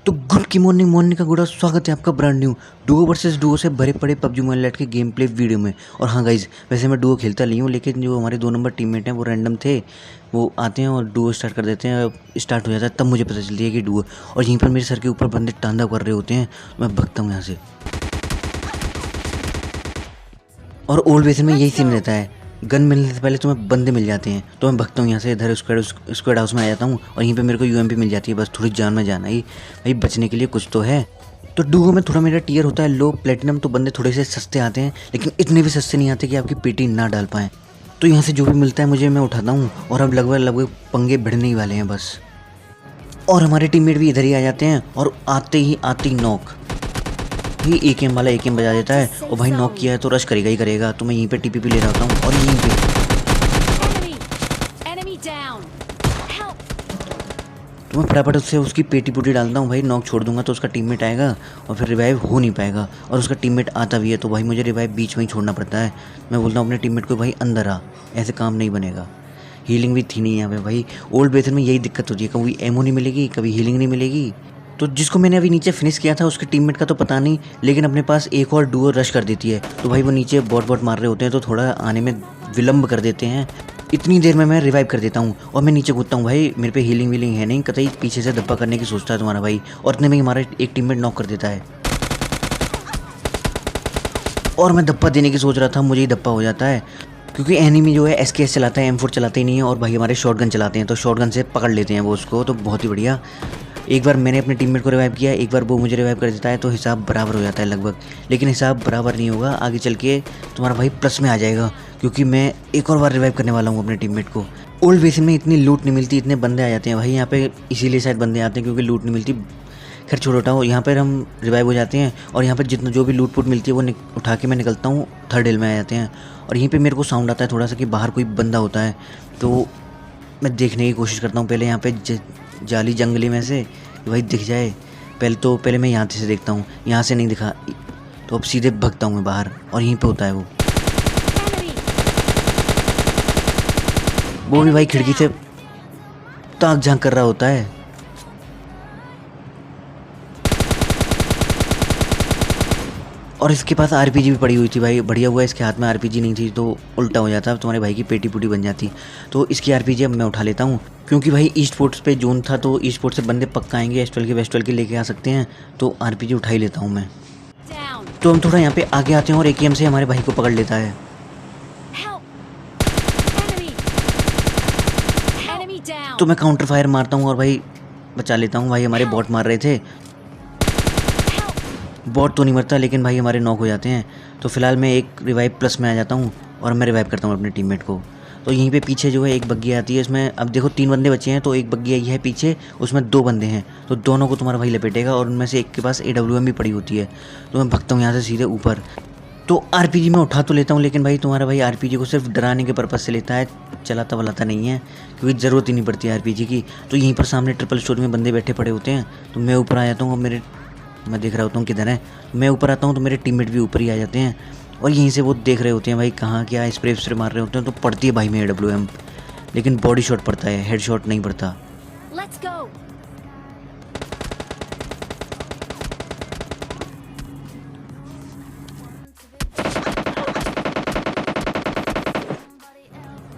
तो गुड की morning morning का गुड़ा स्वागत है आपका brand new Duo versus Duo से भरे पड़े पबजी मोबाइल लाइट के गेम प्ले वीडियो में। और हाँ गाइज, वैसे मैं डुओ खेलता नहीं हूँ, लेकिन जो हमारे 2 नंबर टीममेट हैं वो रैंडम थे। वो आते हैं और डुओ स्टार्ट कर देते हैं, स्टार्ट हो जाता है, तब मुझे पता चलती है कि डुओ। और यहीं पर मेरे सर के ऊपर बंदे टांदा कर रहे होते हैं, मैं भगता हूँ यहाँ से। और ओल्ड बेसन में यही सीन रहता है, गन मिलने से पहले तुम्हें बंदे मिल जाते हैं, तो मैं भगता हूँ यहाँ से। इधर स्क्वाड हाउस में आ जाता हूँ और यहीं पे मेरे को यूएमपी मिल जाती है। बस थोड़ी जान में जाना ही भाई, बचने के लिए कुछ तो है। तो डुओ में थोड़ा मेरा टियर होता है लो प्लेटिनम, तो बंदे थोड़े से सस्ते आते हैं, लेकिन इतने भी सस्ते नहीं आते कि आपकी पेटी ना डाल पाएँ। तो यहाँ से जो भी मिलता है मुझे मैं उठाता हूँ, और अब लगभग पंगे भिड़ने ही वाले हैं बस। और हमारे टीममेट भी इधर ही आ जाते हैं, और आते ही नॉक। ये एकेएम वाला एकेएम बजा देता है, और भाई नॉक किया है तो रश करेगा ही करेगा। तो मैं यहीं पे टीपीपी ले रहा होता हूँ और यहीं पे तो मैं फटाफट उससे उसकी पेटी पुटी डालता हूँ। भाई नॉक छोड़ दूंगा तो उसका टीममेट आएगा और फिर रिवाइव हो नहीं पाएगा, और उसका टीममेट आता भी है तो भाई मुझे रिवाइव बीच में ही छोड़ना पड़ता है। मैं बोलता हूँ अपने टीममेट को भाई अंदर आ, ऐसे काम नहीं बनेगा। हीलिंग भी थी नहीं यहाँ पे भाई। ओल्ड बेथन में यही दिक्कत होती है, कभी एमो नहीं मिलेगी, कभी हीलिंग नहीं मिलेगी। तो जिसको मैंने अभी नीचे फिनिश किया था उसके टीममेट का तो पता नहीं, लेकिन अपने पास एक और डुओ रश कर देती है, तो भाई वो नीचे बॉट मार रहे होते हैं, तो थोड़ा आने में विलम्ब कर देते हैं। इतनी देर में मैं रिवाइव कर देता हूँ और मैं नीचे कूदता हूँ। भाई मेरे पे हीलिंग वीलिंग है नहीं, कतई पीछे से धब्बा करने की सोचता है तुम्हारा भाई, और इतने में हमारा एक टीममेट नॉक कर देता है। और मैं धप्पा देने की सोच रहा था, मुझे ही धप्पा हो जाता है, क्योंकि एनिमी जो है एसकेएस चलाता है, M4 चलाते ही नहीं है, और भाई हमारे शॉटगन चलाते हैं, तो शॉटगन से पकड़ लेते हैं वो उसको। तो बहुत ही बढ़िया। एक बार मैंने अपने टीममेट को रिवाइव किया, एक बार वो मुझे रिवाइव कर देता है, तो हिसाब बराबर हो जाता है लगभग। लेकिन हिसाब बराबर नहीं होगा, आगे चल के तुम्हारा भाई प्लस में आ जाएगा, क्योंकि मैं एक और बार रिवाइव करने वाला हूँ अपने टीममेट को। ओल्ड बेसिन में इतनी लूट नहीं मिलती, इतने बंदे आ जाते हैं भाई यहाँ पे, इसीलिए शायद बंदे आते हैं क्योंकि लूट नहीं मिलती। खैर छोड़ उठाओ, यहाँ पर हम रिवाइव हो जाते हैं, और यहाँ पर जितना जो भी लूट पुट मिलती है वो उठा के मैं निकलता हूँ, थर्ड हिल में आ जाते हैं। और यहीं पे मेरे को साउंड आता है थोड़ा सा कि बाहर कोई बंदा होता है, तो मैं देखने की कोशिश करता हूँ पहले यहाँ पे जाली जंगली में से कि भाई दिख जाए। पहले मैं यहाँ से देखता हूँ, यहाँ से नहीं दिखा तो अब सीधे भगता हूँ मैं बाहर, और यहीं पे होता है वो भी भाई खिड़की से ताक झांक कर रहा होता है। और इसके पास आरपीजी भी पड़ी हुई थी भाई, बढ़िया हुआ इसके हाथ में आरपीजी नहीं थी, तो उल्टा हो जाता, तुम्हारे भाई की पेटी पुटी बन जाती। तो इसकी आरपीजी अब मैं उठा लेता हूँ, क्योंकि भाई ईस्ट फोर्ट्स पे जोन था, तो ईस्ट फोर्ट से बंदे पक्का आएंगे, वेस्टवल के लेके आ सकते हैं, तो आरपीजी उठा ही लेता हूँ मैं। तो हम थोड़ा यहाँ पे आगे आते हैं और एकेएम से हमारे भाई को पकड़ लेता है। तो मैं काउंटर फायर मारता हूँ और भाई बचा लेता हूँ। भाई हमारे बॉट मार रहे थे, बॉट तो नहीं मरता, लेकिन भाई हमारे नॉक हो जाते हैं। तो फिलहाल मैं एक रिवाइव प्लस में आ जाता हूँ और मैं रिवाइव करता हूँ अपने टीममेट को। तो यहीं पे पीछे जो है एक बग्गी आती है, इसमें अब देखो 3 बंदे बचे हैं, तो एक बग्गी आई है पीछे, उसमें 2 बंदे हैं, तो दोनों को तुम्हारा भाई लपेटेगा, और उनमें से एक के पास AWM भी पड़ी होती है। तो मैं भगता हूँ यहाँ से सीधे ऊपर। तो आरपीजी में उठा तो लेता हूँ, लेकिन भाई तुम्हारा भाई आरपीजी को सिर्फ डराने के पर्पज़ से लेता है, चलाता वलाता नहीं है, क्योंकि ज़रूरत ही नहीं पड़ती है आरपीजी की। तो यहीं पर सामने ट्रिपल स्टोरी में बंदे बैठे पड़े होते हैं, तो मैं ऊपर आ जाता हूँ, और मैं देख रहा होता हूँ किधर है। मैं ऊपर आता हूँ तो मेरे टीममेट भी ऊपर ही आ जाते हैं, और यहीं से वो देख रहे होते हैं भाई कहाँ क्या स्प्रे मार रहे होते हैं। तो पड़ती है भाई में AWM, लेकिन बॉडी शॉट पड़ता है, हेड शॉट नहीं पड़ता।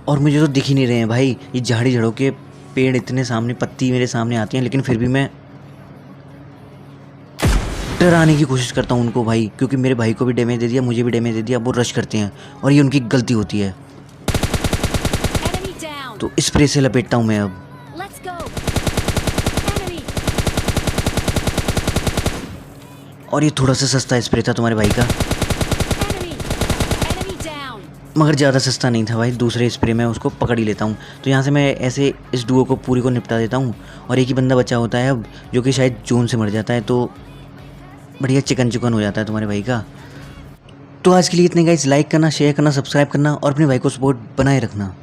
और मुझे तो दिख ही नहीं रहे हैं भाई, ये झाड़ी झड़ों के पेड़ इतने सामने, पत्ती मेरे सामने आती हैं, लेकिन फिर भी मैं डराने की कोशिश करता हूँ उनको भाई, क्योंकि मेरे भाई को भी डैमेज दे दिया, मुझे भी डैमेज दे दिया। वो रश करते हैं और ये उनकी गलती होती है, तो स्प्रे से लपेटता हूँ मैं अब। और ये थोड़ा सा सस्ता स्प्रे था तुम्हारे भाई का, मगर ज़्यादा सस्ता नहीं था भाई, दूसरे स्प्रे में उसको पकड़ ही लेता हूँ। तो यहाँ से मैं ऐसे इस डुओ को पूरी को निपटा देता हूँ, और एक ही बंदा बचा होता है अब, जो कि शायद जोन से मर जाता है, तो बढ़िया चिकन हो जाता है तुम्हारे भाई का। तो आज के लिए इतने गाइस, लाइक करना, शेयर करना, सब्सक्राइब करना, और अपने भाई को सपोर्ट बनाए रखना।